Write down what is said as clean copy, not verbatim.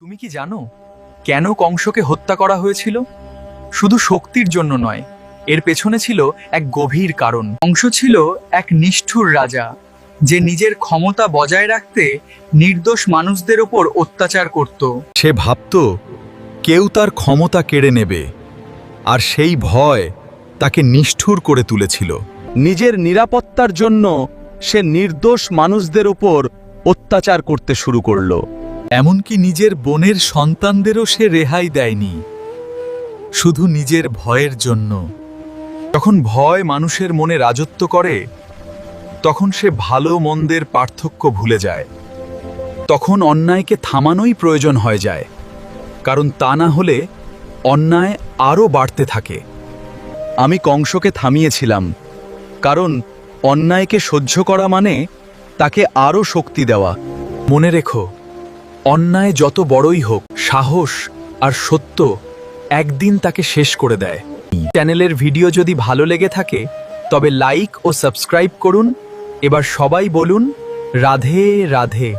তুমি কি জানো কেন কংসকে হত্যা করা হয়েছিল? শুধু শক্তির জন্য নয়, এর পেছনে ছিল এক গভীর কারণ। কংস ছিল এক নিষ্ঠুর রাজা, যে নিজের ক্ষমতা বজায় রাখতে নির্দোষ মানুষদের ওপর অত্যাচার করত। সে ভাবত কেউ তার ক্ষমতা কেড়ে নেবে, আর সেই ভয় তাকে নিষ্ঠুর করে তুলেছিল। নিজের নিরাপত্তার জন্য সে নির্দোষ মানুষদের ওপর অত্যাচার করতে শুরু করলো। এমনকি নিজের বোনের সন্তানদেরও সে রেহাই দেয়নি, শুধু নিজের ভয়ের জন্য। যখন ভয় মানুষের মনে রাজত্ব করে, তখন সে ভালো মন্দের পার্থক্য ভুলে যায়। তখন অন্যায়কে থামানোই প্রয়োজন হয়ে যায়, কারণ তা না হলে অন্যায় আরও বাড়তে থাকে। আমি কংসকে থামিয়েছিলাম, কারণ অন্যায়কে সহ্য করা মানে তাকে আরও শক্তি দেওয়া। মনে রেখো, অন্যায় যত বড়ই হোক, সাহস আর সত্য একদিন তাকে শেষ করে দেয়। চ্যানেলের ভিডিও যদি ভালো লেগে থাকে তবে লাইক ও সাবস্ক্রাইব করুন। এবার সবাই বলুন, রাধে রাধে।